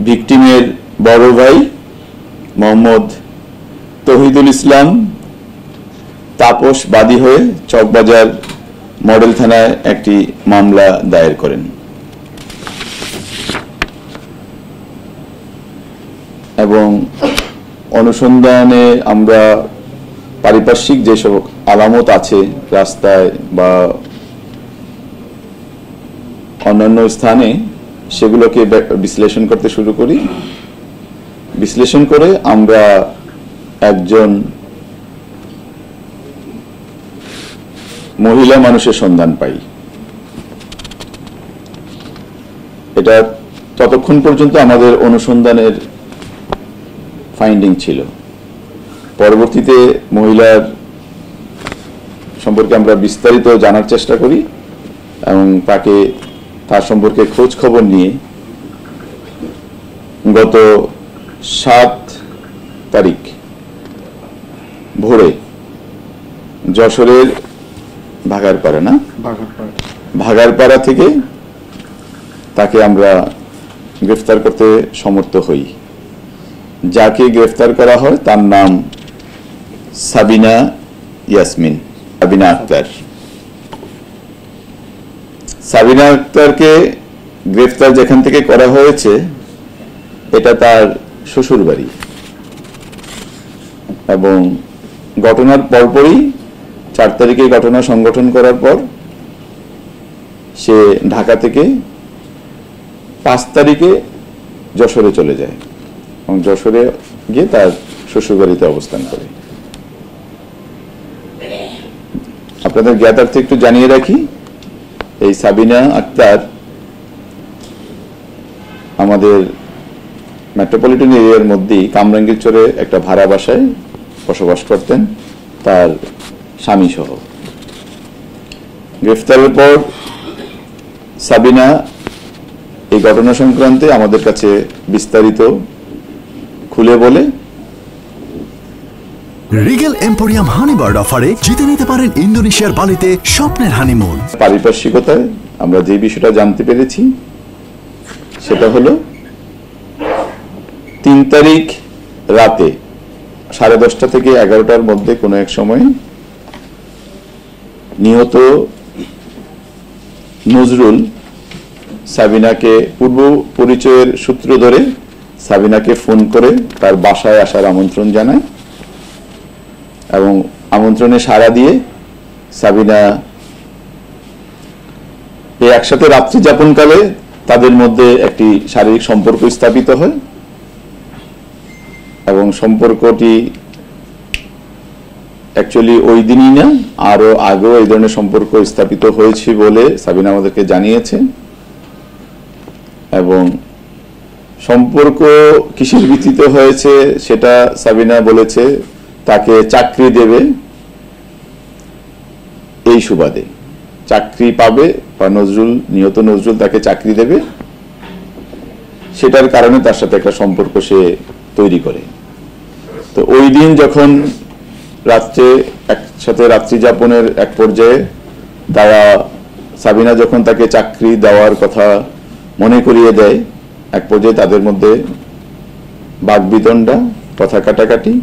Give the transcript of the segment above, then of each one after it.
ভিকটিমের বড় ভাই মোহাম্মদ তৌহিদুল ইসলাম তাপস বাদী হয়ে চকবাজার মডেল থানায় একটি মামলা দায়ের করেন এবং অনুসন্ধানে আমরা পারিপার্শ্বিক যেসব আলামত আছে রাস্তায় বা অন্যান্য স্থানে সেগুলোকে বিশ্লেষণ করতে শুরু করি। বিশ্লেষণ করে আমরা একজন মহিলা মানুষের সন্ধান পাই। এটা ততক্ষণ পর্যন্ত আমাদের অনুসন্ধানের ফাইন্ডিং ছিল। পরবর্তীতে মহিলার সম্পর্কে আমরা বিস্তারিত জানার চেষ্টা করি এবং তার সম্পর্কে খোঁজ খবর নিয়ে গত 7 তারিখ ভোরে যশোরের ভাগারপাড়া থেকে তাকে আমরা গ্রেফতার করতে সমর্থ হই। যাকে গ্রেফতার করা হয় তার নাম সাবিনা আক্তার। সাবিনা আক্তারকে গ্রেফতার যেখান থেকে করা হয়েছে এটা তার শ্বশুর বাড়ি এবং ঘটনার পরপরই 4 তারিখে ঘটনা সংগঠন করার পর সে ঢাকা থেকে 5 তারিখে যশোরে চলে যায় এবং যশোরে গিয়ে তার শ্বশুর বাড়িতে অবস্থান করে। আপনাদের জ্ঞাতার্থে একটু জানিয়ে রাখি, এই সাবিনা আক্তার আমাদের মেট্রোপলিটন এরিয়ার মধ্যেই কামরাঙ্গীরচরে একটা ভাড়া বাসায় বসবাস করতেন তার স্বামী সহ। গ্রেফতারের পর সাবিনা এই ঘটনা সংক্রান্তে আমাদের কাছে বিস্তারিত খুলে বলে। রিগেল এম্পোরিয়াম হানিবার্ড অফারে জিতে নিতে পারেন ইন্দোনেশিয়ার বালিতে স্বপ্নের হানিমুন। পারিপার্শ্বিকতায় আমরা যে বিষয়টা জানতে পেরেছি সেটা হলো 3 তারিখ রাতে 10:30 থেকে 11টার মধ্যে কোনো এক সময় নিহত নজরুল সাবিনাকে পূর্ব পরিচয়ের সূত্র ধরে সাবিনাকে ফোন করে তার বাসায় আসার আমন্ত্রণ জানায় এবং আমন্ত্রণে সাড়া দিয়ে সাবিনা একসাথে রাত্রি যাপনকালে তাদের মধ্যে একটি শারীরিক সম্পর্ক স্থাপিত হয় এবং সম্পর্কটি অ্যাকচুয়ালি ওই দিনই না, আরো আগেও এই ধরনের সম্পর্ক স্থাপিত হয়েছে বলে সাবিনা আমাদেরকে জানিয়েছে। এবং সম্পর্ক কিসের ভিত্তিতে হয়েছে সেটা সাবিনা বলেছে তাকে চাকরি দেবে এই সুবাদে, চাকরি পাবে বা নিহত নজরুল তাকে চাকরি দেবে সেটার কারণে তার সাথে একটা সম্পর্ক সে তৈরি করে। তো ওই দিন যখন রাত্রে একসাথে রাত্রি যাপনের এক পর্যায়ে সাবিনা যখন তাকে চাকরি দেওয়ার কথা মনে করিয়ে দেয়, এক পর্যায়ে তাদের মধ্যে বাকবিতণ্ডা, কথা কাটাকাটি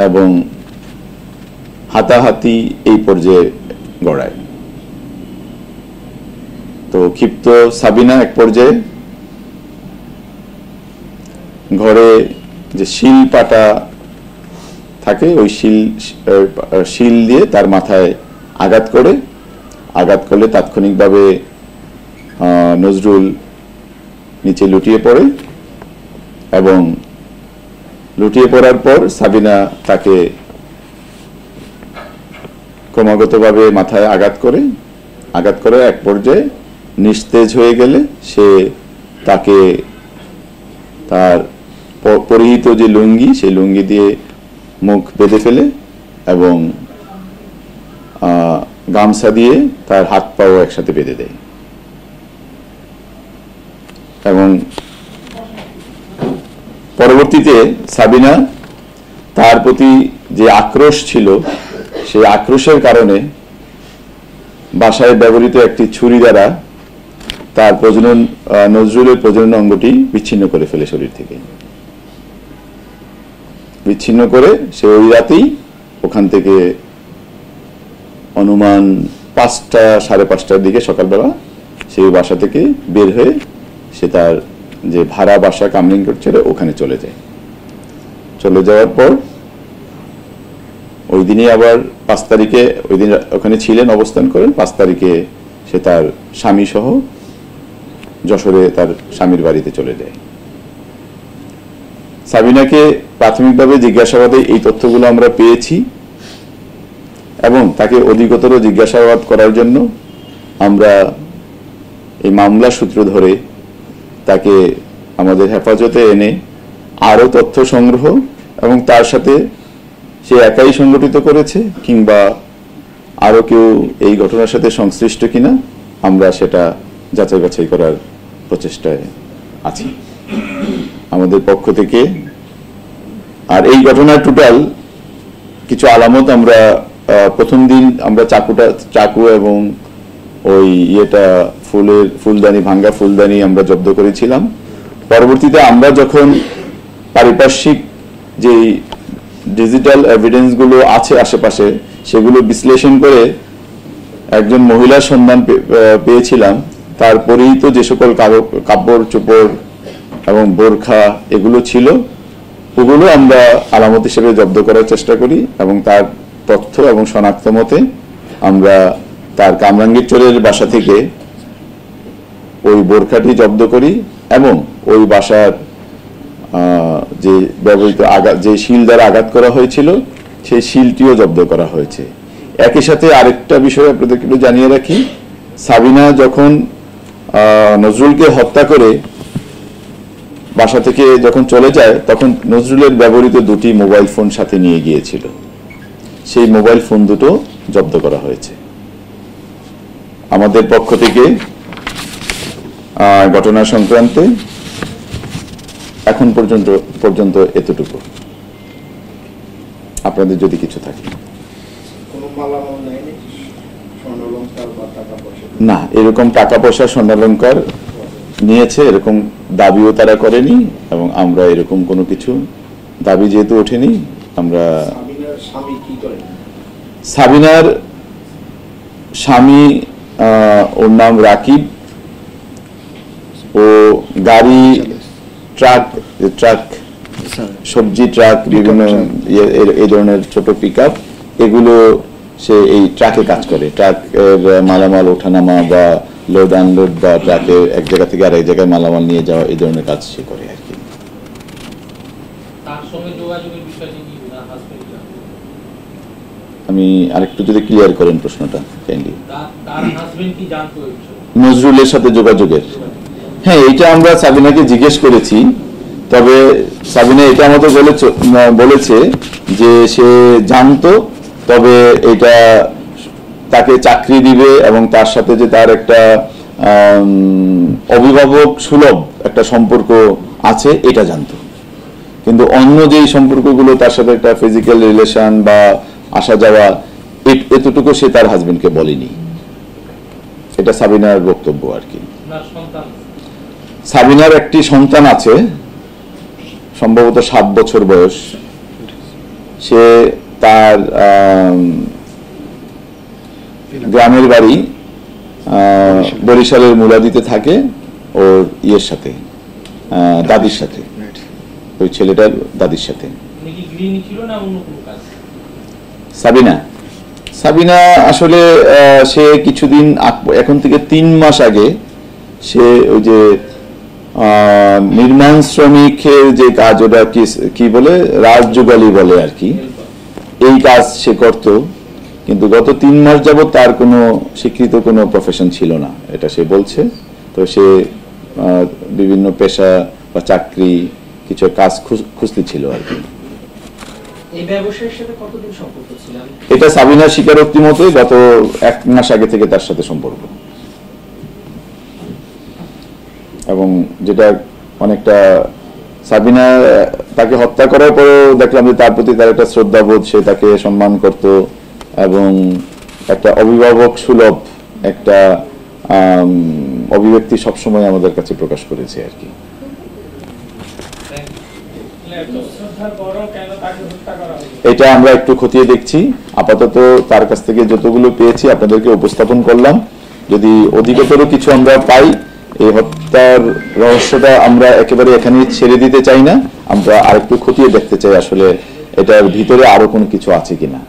এবং হাতাহাতি এই পর্যায়ে গড়ায়। তো ক্ষিপ্ত সাবিনা এক পর্যায়ে ঘরে যে শিল পাটা থাকে ওই শিল দিয়ে তার মাথায় আঘাত করলে তাৎক্ষণিকভাবে নজরুল নিচে লুটিয়ে পড়ে এবং লুটিয়ে পড়ার পর সাবিনা তাকে ক্রমাগতভাবে মাথায় আঘাত করে এক পর্যায়ে নিস্তেজ হয়ে গেলে সে তাকে তার পরিহিত যে লুঙ্গি সেই লুঙ্গি দিয়ে মুখ বেঁধে ফেলে এবং গামছা দিয়ে তার হাত পাও একসাথে বেঁধে দেয় এবং পরবর্তীতে সাবিনা তার প্রতি যে আক্রোশ ছিল সেই আক্রোশের কারণে বাসায় ব্যবহৃত একটি ছুরি দ্বারা তার প্রজনন নজরুলের প্রজনন অঙ্গটি বিচ্ছিন্ন করে ফেলে শরীর থেকে। বিচ্ছিন্ন করে সে ওই রাতেই ওখান থেকে অনুমান 5টা 5:30টার দিকে সকালবেলা সেই বাসা থেকে বের হয়ে সে তার যে ভাড়া বাসা কামলিংকোট ছেড়ে ওখানে চলে যায়। চলে যাওয়ার পর ওই দিনই আবার 5 তারিখে ওই দিন ওখানে ছিলেন, অবস্থান করেন। 5 তারিখে সে তার স্বামী সহ যশোরে তার স্বামীর বাড়িতে চলে যায়। সাবিনাকে প্রাথমিকভাবে জিজ্ঞাসাবাদে এই তথ্যগুলো আমরা পেয়েছি এবং তাকে অধিকতর জিজ্ঞাসাবাদ করার জন্য আমরা এই মামলা সূত্র ধরে তাকে আমাদের হেফাজতে এনে আরো তথ্য সংগ্রহ এবং তার সাথে সে একাই সংগঠিত করেছে কিংবা আরো কেউ এই ঘটনার সাথে সংশ্লিষ্ট কিনা আমরা সেটা যাচাই বাছাই করার প্রচেষ্টায় আছি আমাদের পক্ষ থেকে। আর এই ঘটনার টোটাল কিছু আলামত আমরা প্রথম দিন আমরা চাকু এবং ওই ফুলদানি, ভাঙ্গা ফুলদানি আমরা জব্দ করেছিলাম। পরবর্তীতে আমরা যখন পারিপার্শ্বিক যে ডিজিটাল এভিডেন্স গুলো আছে আশেপাশে সেগুলো বিশ্লেষণ করে একজন মহিলার সন্ধান পেয়েছিলাম। তার পরিহিত যে সকল কাপড় চোপড় এবং বোরখা এগুলো ছিল ওগুলো আমরা আলামত হিসেবে জব্দ করার চেষ্টা করি এবং তার তথ্য এবং শনাক্ত মতে আমরা তার কামরাঙ্গীরচরের বাসা থেকে ওই বোরখাটি জব্দ করি এবং ওই বাসার যে ব্যবহৃত যে শিল দ্বারা আঘাত করা হয়েছিল সেই শিলটিও জব্দ করা হয়েছে। একই সাথে আরেকটা বিষয় আপনাদেরকে একটু জানিয়ে রাখি, সাবিনা যখন নজরুলকে হত্যা করে বাসা থেকে যখন চলে যায় তখন নজরুলের ব্যবহৃত 2টি মোবাইল ফোন সাথে নিয়ে গিয়েছিল। সেই মোবাইল ফোন দুটো জব্দ করা হয়েছে। আমাদের পক্ষ থেকে ঘটনা সংক্রান্তে এখন পর্যন্ত এতটুকু। আপনাদের যদি কিছু থাকে। না, এরকম টাকা পয়সা স্বর্ণালংকার নিয়েছে এরকম দাবিও তারা করেনি এবং আমরা এরকম কোনো কিছু দাবি যেহেতু ওঠেনি আমরা। সাবিনার স্বামী ওর নাম রাকিব, ও গাড়ি ট্রাক সবজি ট্রাক বিভিন্ন এই ধরনের ছোট পিকআপ এগুলো সে এই ট্রাকে কাজ করে। ট্রাকের মালামাল ওঠানামা বা লোড আনলোড বা ট্রাকে এক জায়গা থেকে আরেক জায়গায় মালামাল নিয়ে যাওয়া এই ধরনের কাজ সে করে আর কি। আমি আরেকটু যদি ক্লিয়ার করেন প্রশ্নটা কাইন্ডলি। নজরুলের সাথে যোগাযোগের, হ্যাঁ এটা আমরা সাবিনাকে জিজ্ঞেস করেছি, তবে সাবিনা এটা আমাদের বলেছে যে সে জানতো, তবে এটা তাকে চাকরি দিবে এবং তার সাথে যে তার একটা অভিভাবক সুলভ একটা সম্পর্ক আছে এটা জানতো, কিন্তু অন্য যেই সম্পর্কগুলো তার সাথে একটা ফিজিক্যাল রিলেশন বা আসা যাওয়া এতটুকু সে তার হাজবেন্ডকে বলেনি। এটা সাবিনার বক্তব্য আর কি। সাবিনার একটি সন্তান আছে, সম্ভবত 7 বছর বয়স। সে তার গ্রামের বাড়ি বরিশালের মুলাদিতে থাকে ওর ইয়ের সাথে, দাদির সাথে, ওই ছেলেটার দাদির সাথে। সাবিনা আসলে সে কিছুদিন এখন থেকে 3 মাস আগে সে ওই যে নির্মাণ শ্রমিকের যে কাজ, ওটা কি বলে রাজযোগালী বলে আর কি, এই কাজ সে করত, কিন্তু গত 3 মাস যাবত তার কোনো স্বীকৃত কোনো প্রফেশন ছিল না, এটা সে বলছে। তো সে বিভিন্ন পেশা বা চাকরি কিছু কাজ খুঁজতে ছিল আর কি। এই ব্যবসায়ের সাথে কতদিন সম্পর্ক ছিল? এটা সাবিনার স্বীকারোক্তি মতে গত 1 মাস আগে থেকে তার সাথে সম্পর্ক, এবং যেটা অনেকটা সাবিনা তাকে হত্যা করার পরেও দেখলাম যে তার প্রতি তার একটা শ্রদ্ধাবোধ, সে তাকে সম্মান করত এবং একটা অভিভাবক সুলভ একটা অভিব্যক্তি সবসময় আমাদের কাছে প্রকাশ করেছে আর কি। এটা আমরা একটু খতিয়ে দেখছি, আপাতত তার কাছ থেকে যতগুলো পেয়েছি আপনাদেরকে উপস্থাপন করলাম। যদি অধিকতর কিছু আমরা পাই, এই হত্যার রহস্যটা আমরা একেবারে এখানে ছেড়ে দিতে চাই না, আমরা আরেকটু খতিয়ে দেখতে চাই আসলে এটার ভিতরে আরো কোনো কিছু আছে কিনা।